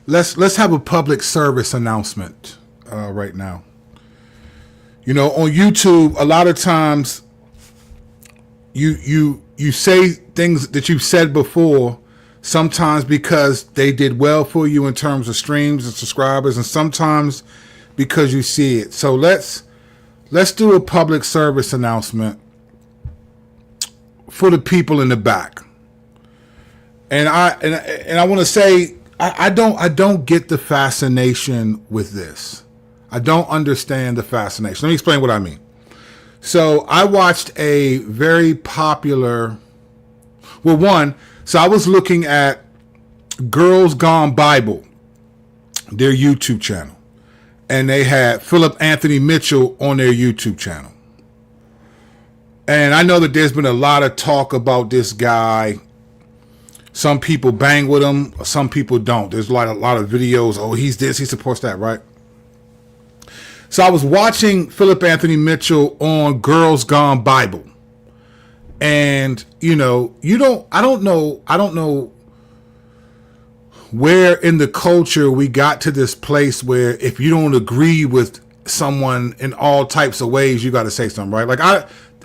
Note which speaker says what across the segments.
Speaker 1: let's have a public service announcement right now. You know, on YouTube, a lot of times you say things that you've said before, sometimes because they did well for you in terms of streams and subscribers, and sometimes because you see it. So let's do a public service announcement for the people in the back. And I want to say I don't get the fascination with this. I don't understand the fascination. Let me explain what I mean. So I watched a very popular, so I was looking at Girls Gone Bible, their YouTube channel, and they had Philip Anthony Mitchell on their YouTube channel. And I know that there's been a lot of talk about this guy. Some people bang with him, some people don't. There's a lot of videos. Oh, he's this, he supports that, right? So I was watching Philip Anthony Mitchell on Girls Gone Bible. And, I don't know where in the culture we got to this place where if you don't agree with someone in all types of ways, you got to say something, right? Like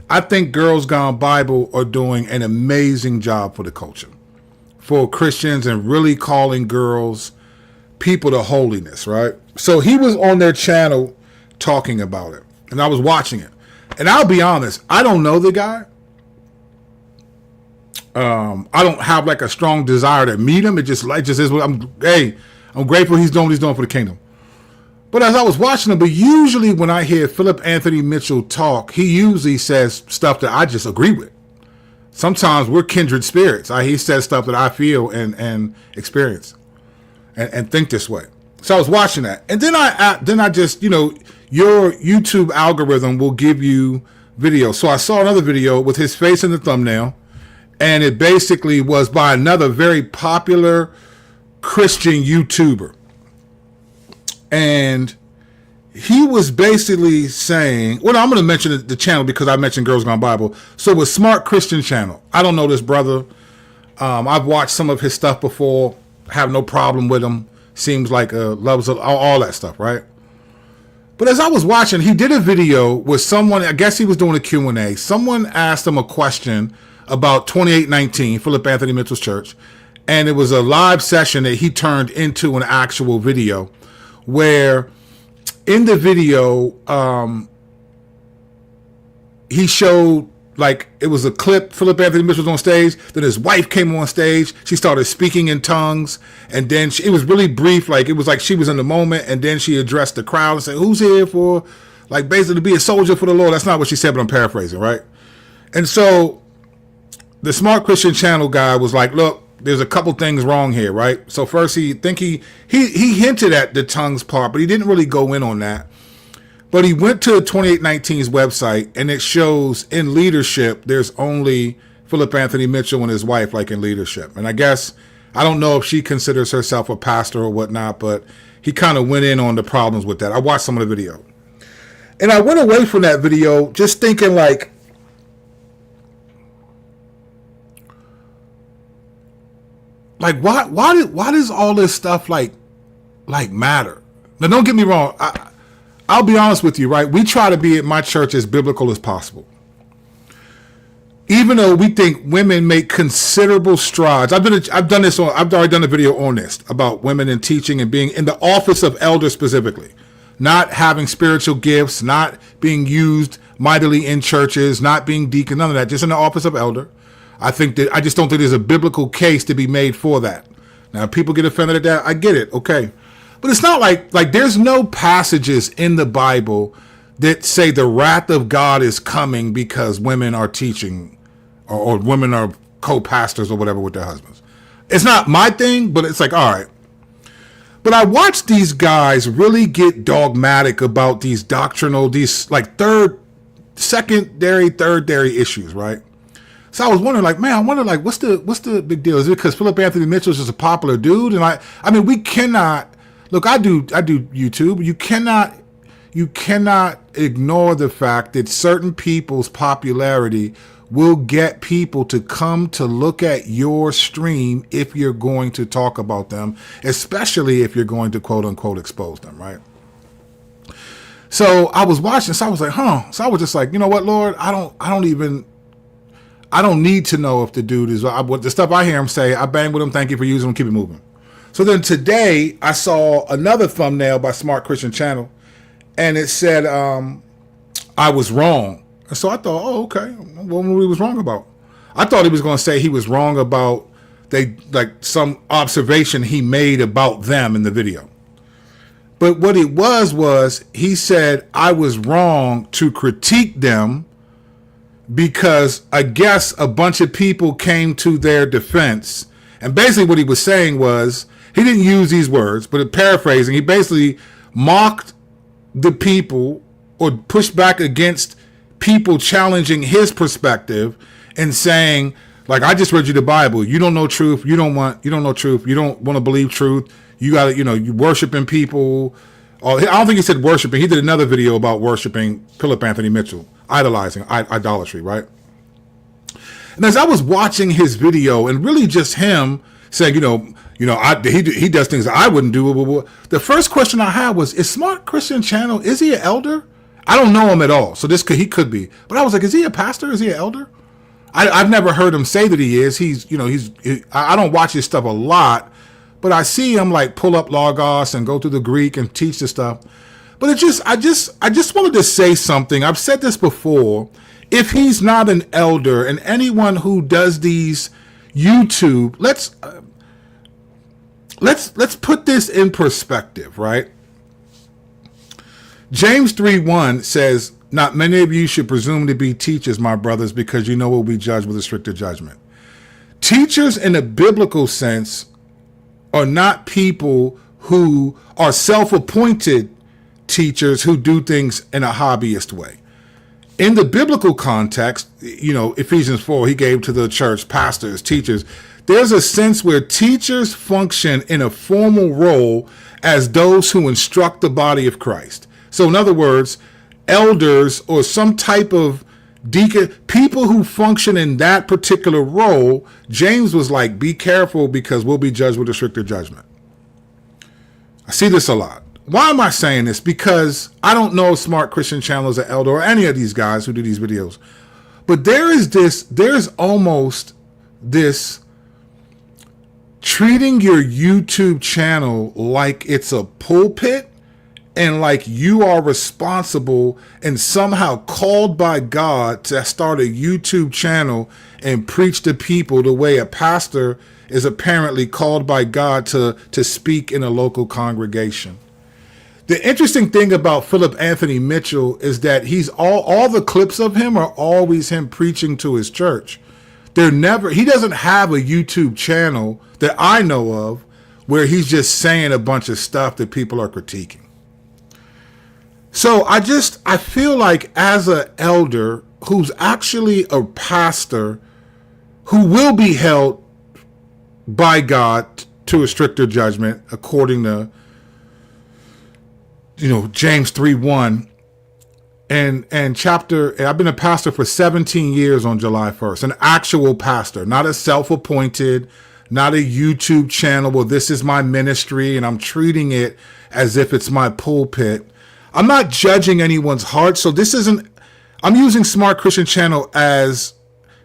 Speaker 1: I think Girls Gone Bible are doing an amazing job for the culture, for Christians, and really calling girls people to holiness, right? So he was on their channel talking about it, and I was watching it. And I'll be honest, I don't know the guy. I don't have like a strong desire to meet him. It just is what I'm grateful he's doing what he's doing for the kingdom. But as I was watching him, but usually when I hear Philip Anthony Mitchell talk, he usually says stuff that I just agree with. Sometimes we're kindred spirits. He says stuff that I feel and experience and think this way. So I was watching that. And then I just, your YouTube algorithm will give you videos. So I saw another video with his face in the thumbnail, and it basically was by another very popular Christian YouTuber. And he was basically saying, I'm going to mention the channel because I mentioned Girls Gone Bible. So it was Smart Christian Channel. I don't know this brother. I've watched some of his stuff before. Have no problem with him. Seems like loves all that stuff, right? But as I was watching, he did a video with someone. I guess he was doing a Q&A. Someone asked him a question about 2819, Philip Anthony Mitchell's church. And it was a live session that he turned into an actual video, where in the video, he showed, like, it was a clip. Philip Anthony Mitchell was on stage. Then his wife came on stage. She started speaking in tongues. And then it was really brief. Like, it was like she was in the moment. And then she addressed the crowd and said, who's here for, like, basically to be a soldier for the Lord? That's not what she said, but I'm paraphrasing, right? And so the Smart Christian Channel guy was like, look, there's a couple things wrong here, right? So first, he hinted at the tongues part, but he didn't really go in on that. But he went to 2819's website, and it shows in leadership, there's only Philip Anthony Mitchell and his wife, like, in leadership. And I guess, I don't know if she considers herself a pastor or whatnot, but he kind of went in on the problems with that. I watched some of the video. And I went away from that video just thinking, like, why does all this stuff like matter? Now, don't get me wrong. I'll be honest with you, right? We try to be at my church as biblical as possible. Even though we think women make considerable strides. I've already done a video on this about women in teaching and being in the office of elder specifically. Not having spiritual gifts, not being used mightily in churches, not being deacon, none of that, just in the office of elder. I just don't think there's a biblical case to be made for that. Now, if people get offended at that, I get it, okay. But it's not like there's no passages in the Bible that say the wrath of God is coming because women are teaching or women are co-pastors or whatever with their husbands. It's not my thing, but it's like, all right. But I watched these guys really get dogmatic about these like secondary, thirdary issues, right? So I was wondering, like, man, what's the big deal? Is it because Philip Anthony Mitchell is just a popular dude? And I mean, we cannot look. I do YouTube. You cannot ignore the fact that certain people's popularity will get people to come to look at your stream if you're going to talk about them, especially if you're going to quote unquote expose them, right? So I was watching, so I was like, So I was just like, you know what, Lord, I don't need to know if the dude is, the stuff I hear him say, I bang with him, thank you for using him, keep it moving. So then today I saw another thumbnail by Smart Christian Channel, and it said, I was wrong. And so I thought, oh, okay, what he was wrong about? I thought he was going to say he was wrong about some observation he made about them in the video. But what it was he said I was wrong to critique them because I guess a bunch of people came to their defense. And basically what he was saying was, he didn't use these words, but paraphrasing, he basically mocked the people or pushed back against people challenging his perspective and saying, like, I just read you the Bible. You don't know truth. You don't know truth. You don't want to believe truth. You got to, you worshiping people. I don't think he said worshiping. He did another video about worshiping Philip Anthony Mitchell, idolizing, idolatry, right? And as I was watching his video and really just him saying, he does things that I wouldn't do. The first question I had was, is Smart Christian Channel, is he an elder? I don't know him at all. So he could be. But I was like, is he a pastor? Is he an elder? I've never heard him say that he is. I don't watch his stuff a lot, but I see him like pull up Logos and go through the Greek and teach the stuff. But I just wanted to say something. I've said this before. If he's not an elder, and anyone who does these YouTube, let's put this in perspective, right? James 3:1 says, not many of you should presume to be teachers, my brothers, because you know will be judged with a stricter judgment. Teachers in a biblical sense are not people who are self-appointed teachers who do things in a hobbyist way. In the biblical context, Ephesians 4, he gave to the church pastors, teachers. There's a sense where teachers function in a formal role as those who instruct the body of Christ. So in other words, elders or some type of deacon, people who function in that particular role, James was like, be careful because we'll be judged with a stricter judgment. I see this a lot. Why am I saying this? Because I don't know if Smart Christian Channel is an elder or any of these guys who do these videos. But there's almost this treating your YouTube channel like it's a pulpit and like you are responsible and somehow called by God to start a YouTube channel and preach to people the way a pastor is apparently called by God to speak in a local congregation. The interesting thing about Philip Anthony Mitchell is that he's all the clips of him are always him preaching to his church. He doesn't have a YouTube channel that I know of where he's just saying a bunch of stuff that people are critiquing. So I feel like as an elder who's actually a pastor who will be held by God to a stricter judgment according to James 3:1 and chapter, I've been a pastor for 17 years on July 1st, an actual pastor, not a self-appointed, not a YouTube channel. Well, this is my ministry and I'm treating it as if it's my pulpit. I'm not judging anyone's heart. So I'm using Smart Christian Channel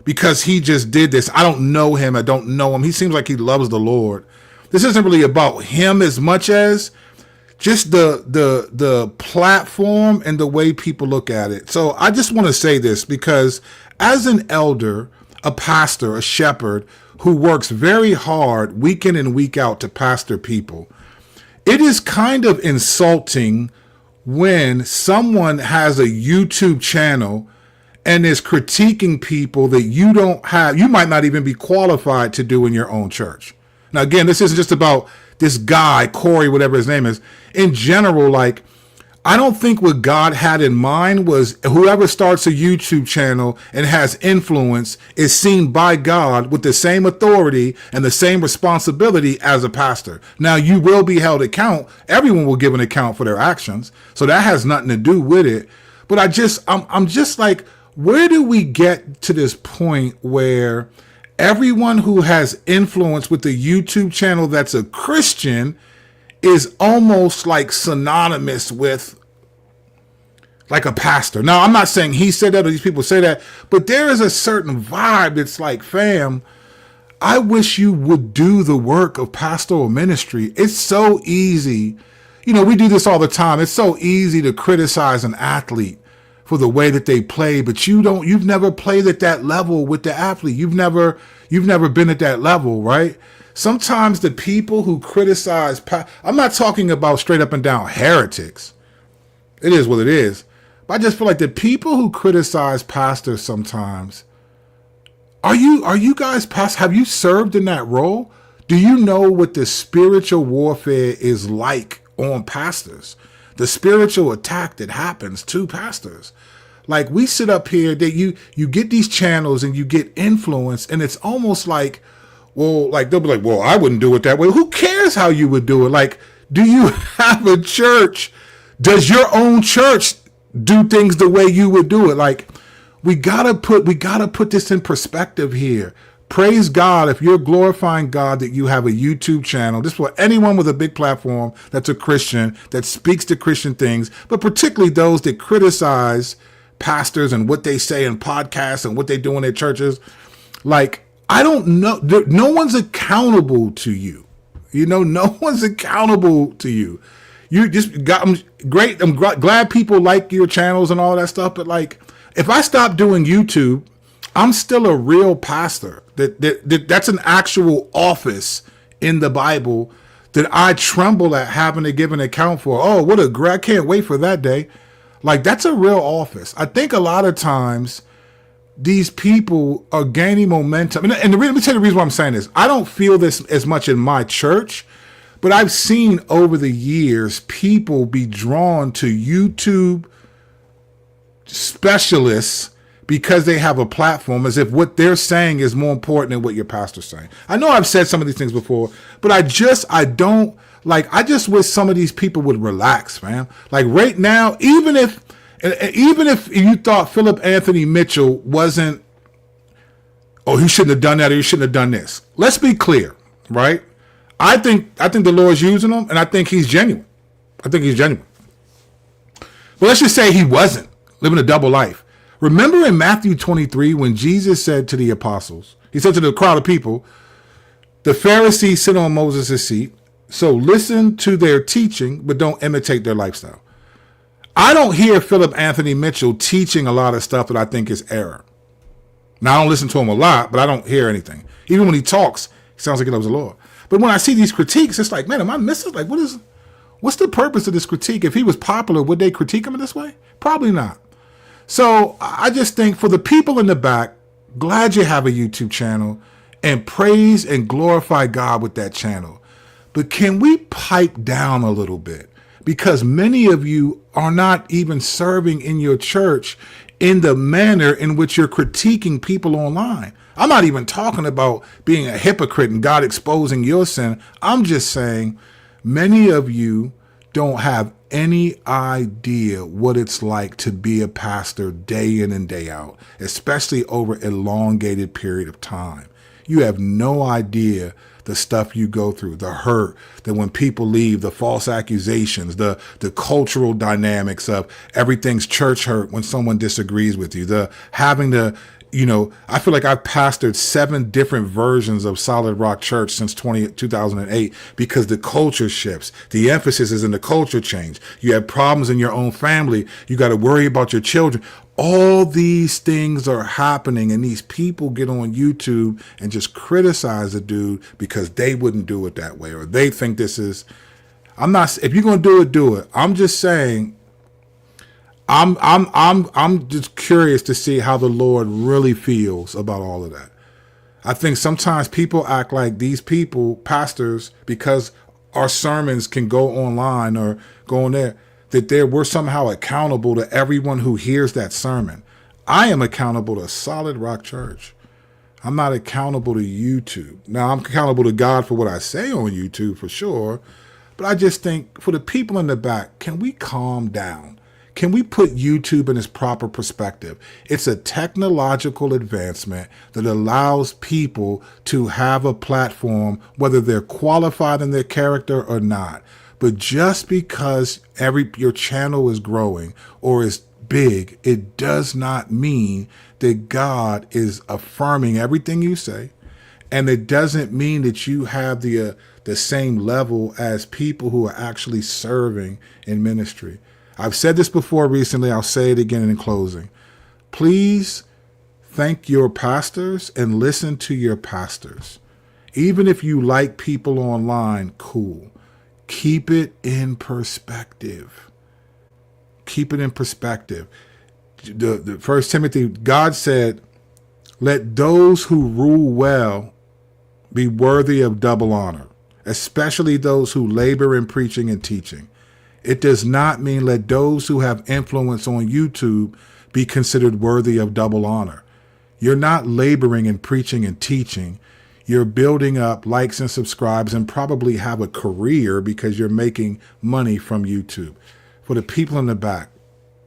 Speaker 1: because he just did this. I don't know him. I don't know him. He seems like he loves the Lord. This isn't really about him as much as just the platform and the way people look at it. So I just want to say this because as an elder, a pastor, a shepherd who works very hard week in and week out to pastor people, it is kind of insulting when someone has a YouTube channel and is critiquing people that you might not even be qualified to do in your own church. Now, again, this isn't just about this guy, Corey, whatever his name is. In general, I don't think what God had in mind was whoever starts a YouTube channel and has influence is seen by God with the same authority and the same responsibility as a pastor. Now, you will be held account. Everyone will give an account for their actions. So that has nothing to do with it. But I'm just like, Where do we get to this point where everyone who has influence with the YouTube channel that's a Christian is almost like synonymous with like a pastor? Now, I'm not saying he said that or these people say that, but there is a certain vibe that's like, fam, I wish you would do the work of pastoral ministry. It's so easy. You know, we do this all the time. It's so easy to criticize an athlete for the way that they play, but you've never played at that level with the athlete. You've never been at that level, right? Sometimes the people who criticize, I'm not talking about straight up and down heretics. It is what it is. But I just feel like the people who criticize pastors sometimes, are you guys past? Have you served in that role? Do you know what the spiritual warfare is like on pastors? The spiritual attack that happens to pastors. Like, we sit up here, that you get these channels and you get influence, and it's almost like, well, like they'll be like, well, I wouldn't do it that way. Who cares how you would do it? Like, do you have a church? Does your own church do things the way you would do it? Like, we gotta put this in perspective here. Praise God if you're glorifying God that you have a YouTube channel. This is for anyone with a big platform that's a Christian, that speaks to Christian things, but particularly those that criticize pastors and what they say in podcasts and what they do in their churches. Like, I don't know. No one's accountable to you. You know, no one's accountable to you. You just got great. I'm glad people like your channels and all that stuff. But like, if I stop doing YouTube, I'm still a real pastor. That's an actual office in the Bible that I tremble at having to give an account for. Oh, what a great, I can't wait for that day. Like, that's a real office. I think a lot of times these people are gaining momentum. And let me tell you the reason why I'm saying this. I don't feel this as much in my church, but I've seen over the years people be drawn to YouTube specialists because they have a platform, as if what they're saying is more important than what your pastor's saying. I know I've said some of these things before, but I just wish some of these people would relax, man. Like, right now, even if you thought Philip Anthony Mitchell wasn't, oh, he shouldn't have done that or he shouldn't have done this. Let's be clear, right? I think the Lord's using him, and I think he's genuine. But let's just say he wasn't living a double life. Remember in Matthew 23, when Jesus said to the apostles, he said to the crowd of people, the Pharisees sit on Moses' seat, so listen to their teaching, but don't imitate their lifestyle. I don't hear Philip Anthony Mitchell teaching a lot of stuff that I think is error. Now, I don't listen to him a lot, but I don't hear anything. Even when he talks, he sounds like he loves the Lord. But when I see these critiques, it's like, man, am I missing? Like, what's the purpose of this critique? If he was popular, would they critique him in this way? Probably not. So I just think, for the people in the back, glad you have a YouTube channel, and praise and glorify God with that channel. But can we pipe down a little bit? Because many of you are not even serving in your church in the manner in which you're critiquing people online. I'm not even talking about being a hypocrite and God exposing your sin. I'm just saying many of you don't have any idea what it's like to be a pastor day in and day out, especially over an elongated period of time. You have no idea the stuff you go through, the hurt, that when people leave, the false accusations, the cultural dynamics of everything's church hurt when someone disagrees with you, the having to, I feel like I've pastored 7 different versions of Solid Rock Church since 2008 because the culture shifts. The emphasis is in the culture change. You have problems in your own family. You got to worry about your children. All these things are happening, and these people get on YouTube and just criticize a dude because they wouldn't do it that way, or they think this is, if you're going to do it, do it. I'm just saying, I'm just curious to see how the Lord really feels about all of that. I think sometimes people act like these people, pastors, because our sermons can go online or go on there, that we're somehow accountable to everyone who hears that sermon. I am accountable to Solid Rock Church. I'm not accountable to YouTube. Now, I'm accountable to God for what I say on YouTube for sure, but I just think for the people in the back, can we calm down? Can we put YouTube in its proper perspective? It's a technological advancement that allows people to have a platform, whether they're qualified in their character or not. But just because your channel is growing or is big, it does not mean that God is affirming everything you say. And it doesn't mean that you have the same level as people who are actually serving in ministry. I've said this before recently. I'll say it again in closing. Please thank your pastors and listen to your pastors. Even if you like people online, cool. Keep it in perspective. Keep it in perspective. The 1 Timothy, God said, let those who rule well be worthy of double honor, especially those who labor in preaching and teaching. It does not mean let those who have influence on YouTube be considered worthy of double honor. You're not laboring in preaching and teaching. You're building up likes and subscribes and probably have a career because you're making money from YouTube. For the people in the back,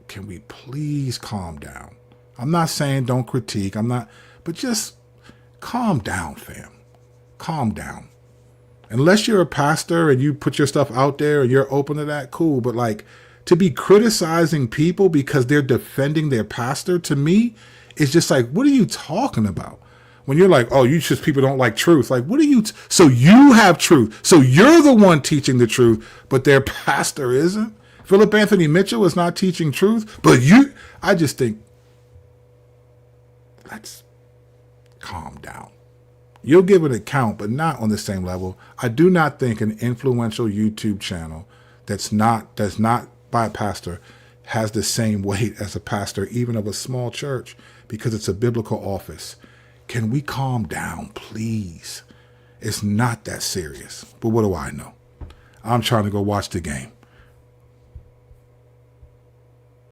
Speaker 1: can we please calm down? I'm not saying don't critique. But just calm down, fam. Calm down. Unless you're a pastor and you put your stuff out there and you're open to that, cool. But like, to be criticizing people because they're defending their pastor, to me, is just like, what are you talking about? When you're like, oh, you just people don't like truth. Like, what are you? So you have truth. So you're the one teaching the truth, but their pastor isn't. Philip Anthony Mitchell is not teaching truth, but I just think, let's calm down. You'll give an account, but not on the same level. I do not think an influential YouTube channel that's not by a pastor has the same weight as a pastor, even of a small church, because it's a biblical office. Can we calm down, please? It's not that serious. But what do I know? I'm trying to go watch the game.